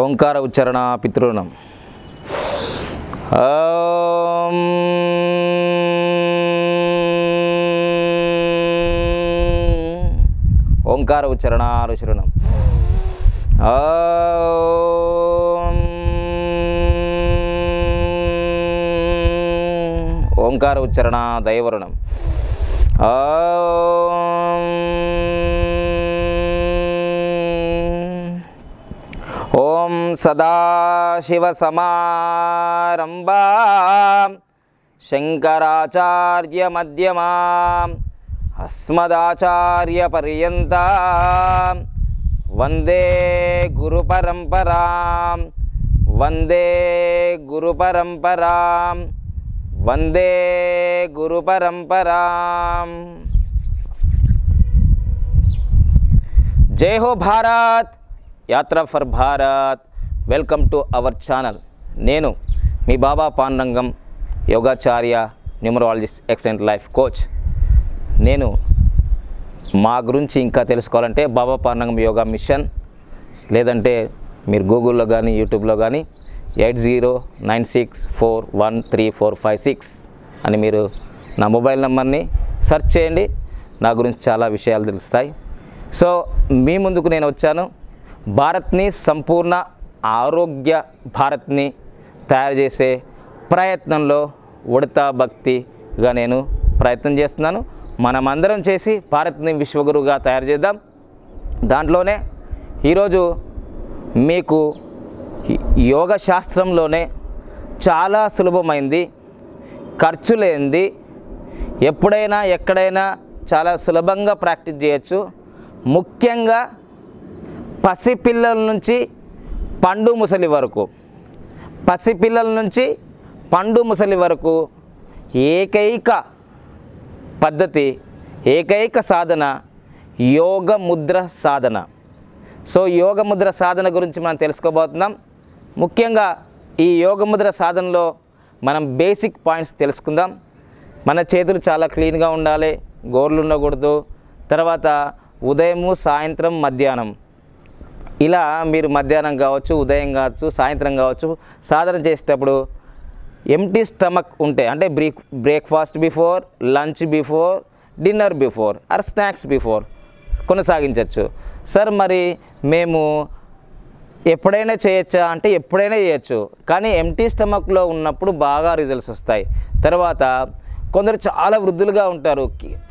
ఓంకార ఉచ్చారణ పితృణం. ఓం ఓంకార ఉచ్చారణ ఋషురుణం. ఓం ఓంకార ఉచ్చారణ దైవరుణం. ఓం సదాశివసమారంభాం శంకరాచార్యమధ్యమాం అస్మదాచార్యపర్యంతాం వందే గురుపరంపరాం వందే గురుపరంపరాం వందే గురుపరంపరాం. జై Ho Bharat, Yatra for Bharat. Welcome to our channel. నేను మీ బాబా పాండురంగం, యోగాచార్య, న్యూమరాలజిస్ట్, ఎక్సలెంట్ లైఫ్ కోచ్. నేను మా గురించి ఇంకా తెలుసుకోవాలంటే బాబా పాండురంగం యోగా మిషన్, లేదంటే మీరు గూగుల్లో కానీ యూట్యూబ్లో కానీ 8096413456 అని మీరు నా మొబైల్ నెంబర్ని సెర్చ్ చేయండి. నా గురించి చాలా విషయాలు తెలుస్తాయి. సో మీ ముందుకు నేను వచ్చాను. భారత్ని సంపూర్ణ ఆరోగ్య భారత్ని తయారు చేసే ప్రయత్నంలో ఉడతా భక్తిగా నేను ప్రయత్నం చేస్తున్నాను. మనమందరం చేసి భారత్ని విశ్వగురువుగా తయారు చేద్దాం. దాంట్లోనే ఈరోజు మీకు యోగ శాస్త్రంలోనే చాలా సులభమైంది, ఖర్చు లేనిది, ఎప్పుడైనా ఎక్కడైనా చాలా సులభంగా ప్రాక్టీస్ చేయొచ్చు. ముఖ్యంగా పసిపిల్లల నుంచి పండు ముసలి వరకు, పసిపిల్లల నుంచి పండు ముసలి వరకు ఏకైక పద్ధతి, ఏకైక సాధన యోగ ముద్ర సాధన. సో యోగ ముద్ర సాధన గురించి మనం తెలుసుకోబోతున్నాం. ముఖ్యంగా ఈ యోగ ముద్ర సాధనలో మనం బేసిక్ పాయింట్స్ తెలుసుకుందాం. మన చేతులు చాలా క్లీన్గా ఉండాలి, గోర్లు ఉండకూడదు. తర్వాత ఉదయము, సాయంత్రం, మధ్యాహ్నం, ఇలా మీరు మధ్యాహ్నం కావచ్చు, ఉదయం కావచ్చు, సాయంత్రం కావచ్చు సాధన చేసేటప్పుడు ఎంప్టీ స్టమక్ ఉంటే, అంటే breakfast before, lunch before, dinner before or snacks before కొనసాగించవచ్చు. సార్ మరి మేము ఎప్పుడైనా చేయొచ్చా అంటే ఎప్పుడైనా చేయొచ్చు, కానీ ఎంప్టీ స్టమక్లో ఉన్నప్పుడు బాగా రిజల్ట్స్ వస్తాయి. తర్వాత కొందరు చాలా వృద్ధులుగా ఉంటారు,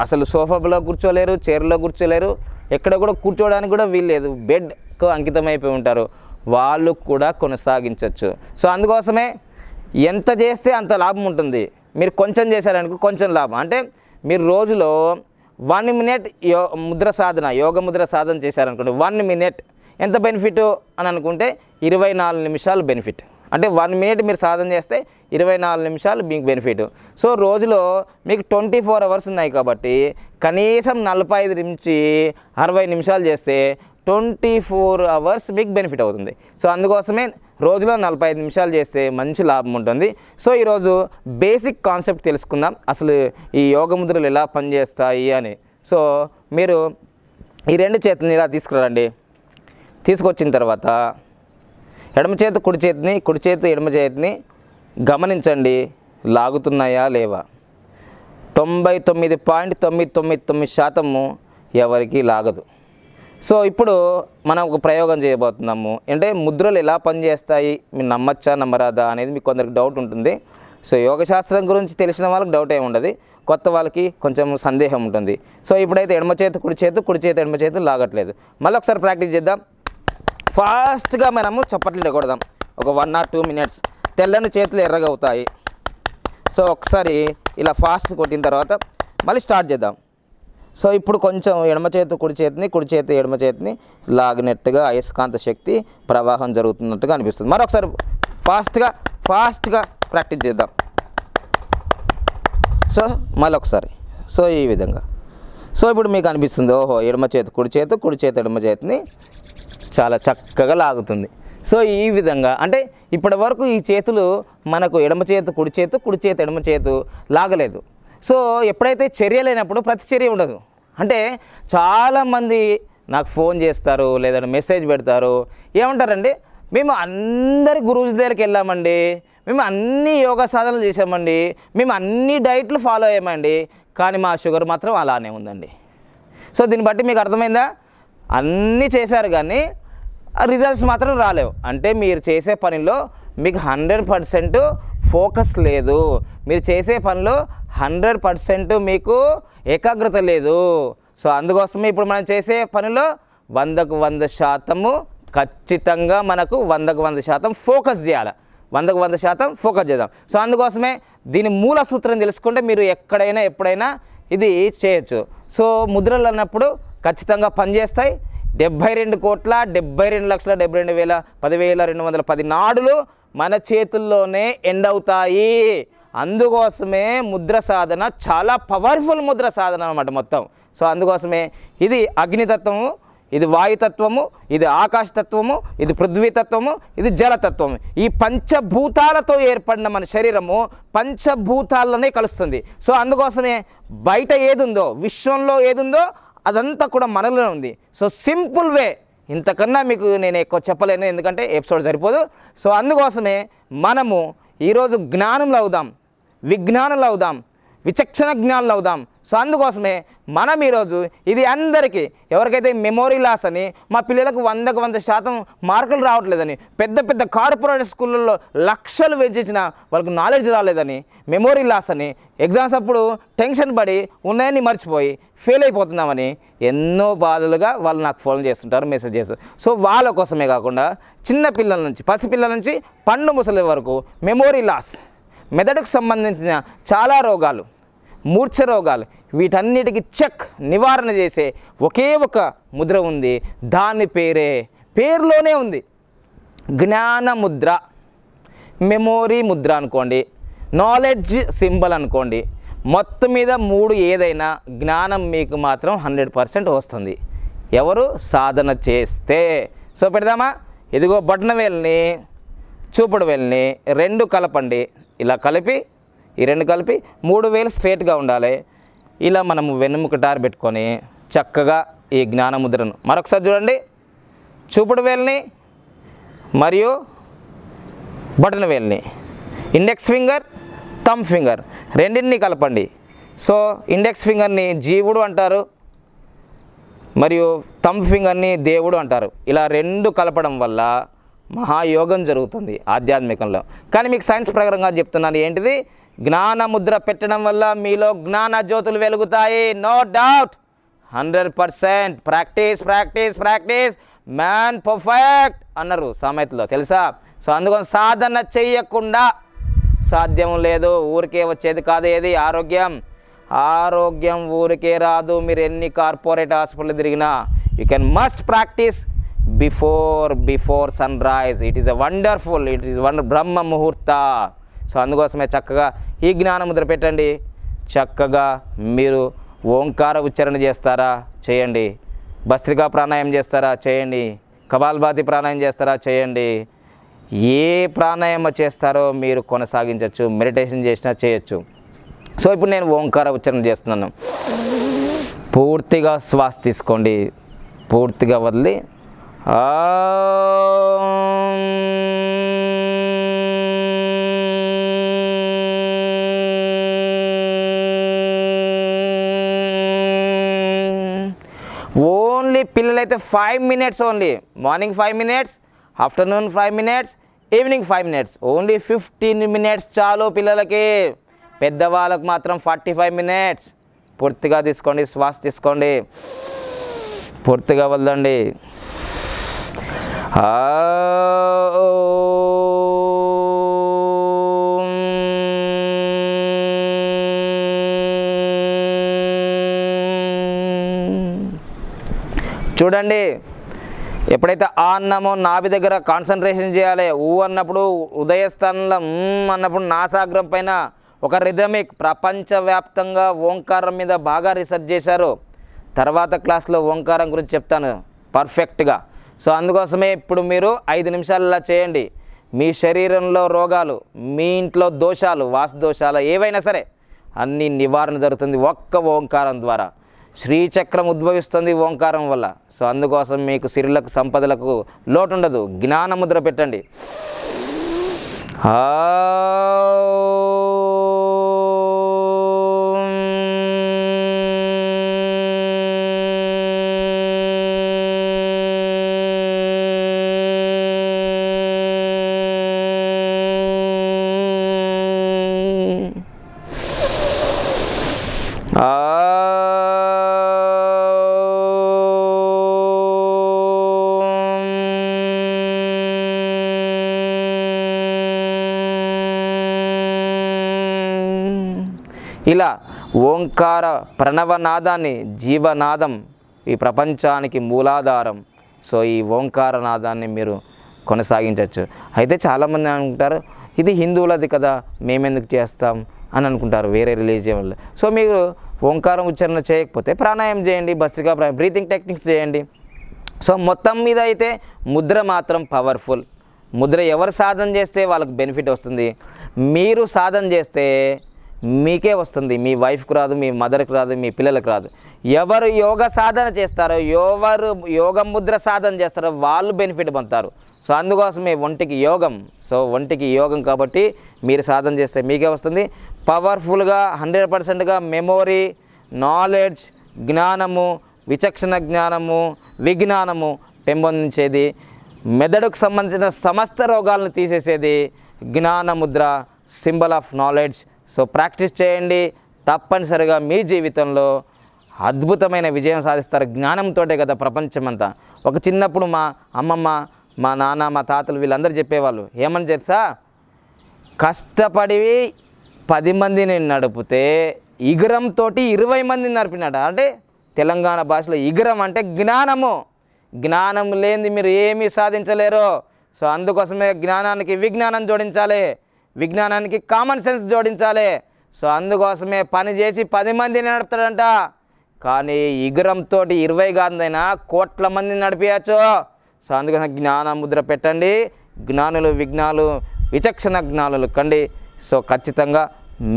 అసలు సోఫాలో కూర్చోలేరు, చైర్లో కూర్చోలేరు, ఎక్కడ కూడా కూర్చోవడానికి కూడా వీల్లేదు, బెడ్కు అంకితమైపోయి ఉంటారు. వాళ్ళు కూడా కొనసాగించవచ్చు. సో అందుకోసమే ఎంత చేస్తే అంత లాభం ఉంటుంది. మీరు కొంచెం చేశారనుకో కొంచెం లాభం. అంటే మీరు రోజులో 1 minute ముద్ర సాధన, యోగ ముద్ర సాధన చేశారనుకోండి, 1 minute ఎంత బెనిఫిట్ అని అనుకుంటే 24 నిమిషాలు బెనిఫిట్. అంటే 1 minute మీరు సాధన చేస్తే 24 నిమిషాలు మీకు బెనిఫిట్. సో రోజులో మీకు 24 hours ఉన్నాయి కాబట్టి కనీసం 45 నుంచి 60 నిమిషాలు చేస్తే 24 hours మీకు బెనిఫిట్ అవుతుంది. సో అందుకోసమే రోజులో 45 నిమిషాలు చేస్తే మంచి లాభం ఉంటుంది. సో ఈరోజు బేసిక్ కాన్సెప్ట్ తెలుసుకుందాం, అసలు ఈ యోగ ముద్రలు ఎలా పనిచేస్తాయి అని. సో మీరు ఈ 2 చేతులని ఇలా తీసుకురండి. తీసుకొచ్చిన తర్వాత ఎడమ చేతి కుడి చేతిని, కుడి చేతి ఎడమ చేతిని గమనించండి, లాగుతున్నాయా లేవా. 99.999% ఎవరికి లాగదు. సో ఇప్పుడు మనం ఒక ప్రయోగం చేయబోతున్నాము. అంటే ముద్రలు ఎలా పనిచేస్తాయి, మీరు నమ్మచ్చా నమ్మరాదా అనేది మీకు కొందరికి డౌట్ ఉంటుంది. సో యోగశాస్త్రం గురించి తెలిసిన వాళ్ళకి డౌట్ ఏమి ఉండదు, కొత్త వాళ్ళకి కొంచెం సందేహం ఉంటుంది. సో ఇప్పుడైతే ఎడమ చేతి కుడి చేతి, కుడి చేతి ఎడమ చేతి లాగట్లేదు. మళ్ళీ ఒకసారి ప్రాక్టీస్ చేద్దాం. ఫాస్ట్గా మనము చప్పట్లు కొడదాం, ఒక 1 or 2 minutes. తెల్లని చేతులు ఎర్రగా అవుతాయి. సో ఒకసారి ఇలా ఫాస్ట్ కొట్టిన తర్వాత మళ్ళీ స్టార్ట్ చేద్దాం. సో ఇప్పుడు కొంచెం ఎడమ చేతి కుడి చేతిని, కుడి చేతి ఎడమ చేతిని లాగినట్టుగా అయస్కాంత శక్తి ప్రవాహం జరుగుతున్నట్టుగా అనిపిస్తుంది. మరొకసారి ఫాస్ట్గా ప్రాక్టీస్ చేద్దాం. సో మళ్ళీ ఒకసారి, సో ఈ విధంగా. సో ఇప్పుడు మీకు అనిపిస్తుంది, ఓహో ఎడమ చేతి కుడి చేతి, కుడి చేతి ఎడమ చేతిని చాలా చక్కగా లాగుతుంది. సో ఈ విధంగా అంటే ఇప్పటి వరకు ఈ చేతులు మనకు ఎడమ చేతి కుడి చేతి, కుడి చేతి ఎడమ చేతు లాగలేదు. సో ఎప్పుడైతే చర్య లేనప్పుడు ప్రతిచర్య ఉండదు. అంటే చాలామంది నాకు ఫోన్ చేస్తారు, లేదంటే మెసేజ్ పెడతారు. ఏమంటారండి, మేము అందరి గురువుల దగ్గరికి వెళ్ళామండి, మేము అన్ని యోగా సాధనలు చేసామండి, మేము అన్ని డైట్లు ఫాలో అయ్యామండి, కానీ మా షుగర్ మాత్రం అలానే ఉందండి. సో దీన్ని బట్టి మీకు అర్థమైందా? అన్నీ చేశారు కానీ రిజల్ట్స్ మాత్రం రాలేవు. అంటే మీరు చేసే పనిలో మీకు 100% ఫోకస్ లేదు, మీరు చేసే పనిలో 100% మీకు ఏకాగ్రత లేదు. సో అందుకోసమే ఇప్పుడు మనం చేసే పనిలో 100కు 100% ఖచ్చితంగా మనకు 100కు 100% ఫోకస్ చేయాలి, 100కు 100% ఫోకస్ చేద్దాం. సో అందుకోసమే దీని మూల సూత్రం తెలుసుకుంటే మీరు ఎక్కడైనా ఎప్పుడైనా ఇది చేయొచ్చు. సో ముద్రలు అన్నప్పుడు ఖచ్చితంగా పనిచేస్తాయి. 72,72,72,10,210 నాడులు మన చేతుల్లోనే ఎండ్ అవుతాయి. అందుకోసమే ముద్ర సాధన చాలా పవర్ఫుల్ ముద్ర సాధన అన్నమాట మొత్తం. సో అందుకోసమే ఇది అగ్నితత్వము, ఇది వాయుతత్వము, ఇది ఆకాశతత్వము, ఇది పృథ్వీతత్వము, ఇది జలతత్వము. ఈ పంచభూతాలతో ఏర్పడిన మన శరీరము పంచభూతాల్లోనే కలుస్తుంది. సో అందుకోసమే బయట ఏదుందో, విశ్వంలో ఏదుందో అదంతా కూడా మనలో ఉంది. సో సింపుల్ వే, ఇంతకన్నా మీకు నేను ఎక్కువ చెప్పలేను, ఎందుకంటే ఎపిసోడ్ సరిపోదు. సో అందుకోసమే మనము ఈరోజు జ్ఞానంలో అవుదాం, విజ్ఞానంలో అవుదాం, విచక్షణ జ్ఞానంలో అవుదాం. సో అందుకోసమే మనం ఈరోజు ఇది అందరికీ, ఎవరికైతే మెమొరీ లాస్ అని, మా పిల్లలకు 100కు 100% మార్కులు రావట్లేదని, పెద్ద పెద్ద కార్పొరేట్ స్కూళ్ళల్లో లక్షలు వెచ్చించిన వాళ్ళకు నాలెడ్జ్ రాలేదని, మెమొరీ లాస్ అని, ఎగ్జామ్స్ అప్పుడు టెన్షన్ పడి ఉన్నాయని మర్చిపోయి ఫెయిల్ అయిపోతున్నామని ఎన్నో బాధలుగా వాళ్ళు నాకు ఫోన్ చేస్తుంటారు, మెసేజ్ చేస్తారు. సో వాళ్ళ కోసమే కాకుండా చిన్న పిల్లల నుంచి, పసిపిల్లల నుంచి పండు ముసలి వరకు మెమొరీ లాస్, మెదడుకు సంబంధించిన చాలా రోగాలు, మూర్ఛ రోగాలు, వీటన్నిటికీ నివారణ చేసే ఒకే ఒక ముద్ర ఉంది. దాని పేరులోనే ఉంది, జ్ఞాన ముద్ర, మెమొరీ ముద్ర అనుకోండి, నాలెడ్జ్ సింబల్ అనుకోండి. మొత్తం మీద 3 ఏదైనా జ్ఞానం మీకు మాత్రం 100% వస్తుంది, ఎవరు సాధన చేస్తే. సో పెడదామా? ఇదిగో బొటన వేలుని, చూపుడు వేలుని 2 కలపండి. ఇలా కలిపి, ఈ 2 కలిపి 3 వేలు స్ట్రేట్గా ఉండాలి. ఇలా మనము వెన్నుముక టార్ పెట్టుకొని చక్కగా ఈ జ్ఞానముద్రను మరొకసారి చూడండి. చూపుడు వేలుని మరియు బటన్ వేలుని, ఇండెక్స్ ఫింగర్, థంబ్ ఫింగర్ రెండింటిని కలపండి. సో ఇండెక్స్ ఫింగర్ని జీవుడు అంటారు, మరియు థంబ్ ఫింగర్ని దేవుడు అంటారు. ఇలా 2 కలపడం వల్ల మహాయోగం జరుగుతుంది ఆధ్యాత్మికంలో. కానీ మీకు సైన్స్ ప్రకారంగా చెప్తున్నాను, ఏంటిది? జ్ఞానముద్ర పెట్టడం వల్ల మీలో జ్ఞాన జ్యోతులు వెలుగుతాయి. No doubt, 100%. Practice practice practice man perfect అన్నారు సామెతలో, తెలుసా? సో అందుకని సాధన చెయ్యకుండా సాధ్యం లేదు, ఊరికే వచ్చేది కాదు. ఏది? ఆరోగ్యం ఊరికే రాదు. మీరు ఎన్ని కార్పొరేట్ హాస్పిటల్ తిరిగినా you can must practice before sunrise. It is Brahma Muhurta. So అందుకోసమే చక్కగా ఈ జ్ఞానముద్ర పెట్టండి. చక్కగా మీరు ఓంకార ఉచ్చారణ చేస్తారా? చేయండి. భస్త్రికా ప్రాణాయామం చేస్తారా? చేయండి. కపాలభాతి ప్రాణాయామం చేస్తారా? చేయండి. ఏ ప్రాణాయామం చేస్తారో మీరు కొనసాగించవచ్చు, మెడిటేషన్ చేసినా చేయొచ్చు. సో ఇప్పుడు నేను ఓంకార ఉచ్చారణ చేస్తున్నాను. పూర్తిగా శ్వాస తీసుకోండి, పూర్తిగా వదిలి ఓన్లీ పిల్లలైతే 5 minutes only. Morning 5 minutes, afternoon 5 minutes, evening 5 minutes. Only 15 minutes చాలు పిల్లలకి. పెద్దవాళ్ళకు మాత్రం 45 minutes. పూర్తిగా తీసుకోండి, శ్వాస తీసుకోండి, పూర్తిగా వదలండి. చూడండి, ఎప్పుడైతే ఆ అన్నమో నాభి దగ్గర కాన్సన్ట్రేషన్ చేయాలి. అన్నప్పుడు ఉదయస్థానంలో అన్నప్పుడు నాసాగ్రం పైన ఒక రిథమిక్, ప్రపంచవ్యాప్తంగా ఓంకారం మీద బాగా రీసెర్చ్ చేశారు. తర్వాత క్లాస్లో ఓంకారం గురించి చెప్తాను పర్ఫెక్ట్గా. సో అందుకోసమే ఇప్పుడు మీరు 5 నిమిషాలు చేయండి. మీ శరీరంలో రోగాలు, మీ ఇంట్లో దోషాలు, వాస్తు దోషాలు ఏవైనా సరే అన్నీ నివారణ జరుగుతుంది ఒక్క ఓంకారం ద్వారా. శ్రీచక్రం ఉద్భవిస్తుంది ఓంకారం వల్ల. సో అందుకోసం మీకు సిరులకు సంపదలకు లోటు ఉండదు. జ్ఞానముద్ర పెట్టండి. ఇలా ఓంకార ప్రణవనాదాన్ని జీవనాదం, ఈ ప్రపంచానికి మూలాధారం. సో ఈ ఓంకార నాదాన్ని మీరు కొనసాగించవచ్చు. అయితే చాలామంది అనుకుంటారు ఇది హిందువులది కదా మేమెందుకు చేస్తాం అని అనుకుంటారు, వేరే రిలీజియన్ వాళ్ళు. సో మీరు ఓంకారం ఉచ్చారణ చేయకపోతే ప్రాణాయామం చేయండి, భస్త్రికా బ్రీతింగ్ టెక్నిక్స్ చేయండి. సో మొత్తం మీద అయితే ముద్ర మాత్రం పవర్ఫుల్. ముద్ర ఎవరు సాధన చేస్తే వాళ్ళకి బెనిఫిట్ వస్తుంది. మీరు సాధన చేస్తే మీకే వస్తుంది, మీ వైఫ్కి రాదు, మీ మదర్కి రాదు, మీ పిల్లలకు రాదు. ఎవరు యోగ సాధన చేస్తారో, ఎవరు యోగ ముద్ర సాధన చేస్తారో వాళ్ళు బెనిఫిట్ పొందుతారు. సో అందుకోసమే ఒంటికి యోగం. సో ఒంటికి యోగం కాబట్టి మీరు సాధన చేస్తే మీకే వస్తుంది. పవర్ఫుల్గా 100%గా మెమొరీ, నాలెడ్జ్, జ్ఞానము, విచక్షణ జ్ఞానము, విజ్ఞానము పెంపొందించేది, మెదడుకు సంబంధించిన సమస్త రోగాలను తీసేసేది జ్ఞానముద్ర, symbol of knowledge. So practice చేయండి, తప్పనిసరిగా మీ జీవితంలో అద్భుతమైన విజయం సాధిస్తారు. జ్ఞానంతోటే కదా ప్రపంచమంతా. ఒక చిన్నప్పుడు మా అమ్మమ్మ, మా నాన్న, మా తాతలు వీళ్ళందరూ చెప్పేవాళ్ళు ఏమని తెలుసా, కష్టపడి 10 మందిని నడిపితే ఇగరంతో 20 మందిని నడిపినాడు. అంటే తెలంగాణ భాషలో ఇగరం అంటే జ్ఞానము. జ్ఞానం లేనిది మీరు ఏమీ సాధించలేరు. సో అందుకోసమే జ్ఞానానికి విజ్ఞానం జోడించాలి, విజ్ఞానానికి కామన్ సెన్స్ జోడించాలి. సో అందుకోసమే పని చేసి 10 మందిని నడుపుతాడంట. కానీ ఇగరంతో 20 కాదైనా కోట్ల మందిని నడిపించచ్చు. సో అందుకోసం జ్ఞానముద్ర పెట్టండి. జ్ఞానులు, విజ్ఞానులు, విచక్షణ జ్ఞానులు కండి. సో ఖచ్చితంగా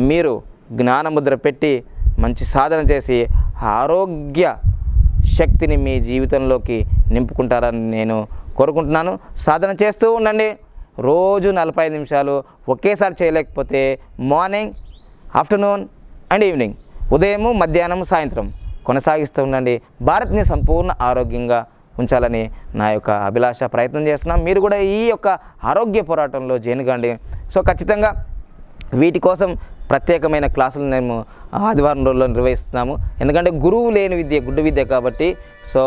మీరు జ్ఞానముద్ర పెట్టి మంచి సాధన చేసి ఆరోగ్య శక్తిని మీ జీవితంలోకి నింపుకుంటారని నేను కోరుకుంటున్నాను. సాధన చేస్తూ ఉండండి. రోజు 45 నిమిషాలు ఒకేసారి చేయలేకపోతే మార్నింగ్, ఆఫ్టర్నూన్ అండ్ ఈవినింగ్, ఉదయము, మధ్యాహ్నం, సాయంత్రం కొనసాగిస్తూ ఉండండి. భారత్ని సంపూర్ణ ఆరోగ్యంగా ఉంచాలని నా యొక్క అభిలాష, ప్రయత్నం చేస్తున్నాం. మీరు కూడా ఈ యొక్క ఆరోగ్య పోరాటంలో చేరుకోండి. సో ఖచ్చితంగా వీటి కోసం ప్రత్యేకమైన క్లాసులు మేము ఆదివారం రోజుల్లో నిర్వహిస్తున్నాము. ఎందుకంటే గురువు లేని విద్య గుడ్డు విద్య కాబట్టి. సో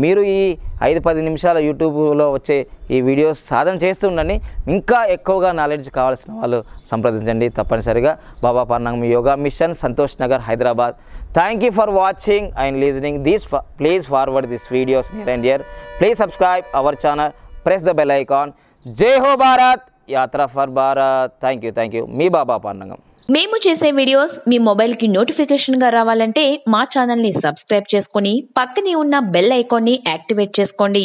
మీరు ఈ 5-10 నిమిషాల యూట్యూబ్లో వచ్చే ఈ వీడియోస్ సాధన చేస్తూ ఉండండి. ఇంకా ఎక్కువగా నాలెడ్జ్ కావాల్సిన వాళ్ళు సంప్రదించండి తప్పనిసరిగా. Baba Pandurangam yoga mission, Santosh Nagar, Hyderabad. Thank you for watching and listening this. Please forward this videos near and dear. Please subscribe our channel, press the bell icon. Jai Ho Bharat, Yatra for Bharat. Thank you. మీ బాబా పాండురంగం. మేము చేసే వీడియోస్ మీ మొబైల్కి నోటిఫికేషన్గా రావాలంటే మా ఛానల్ని సబ్స్క్రైబ్ చేసుకొని పక్కనే ఉన్న బెల్ ఐకాన్ని యాక్టివేట్ చేసుకోండి.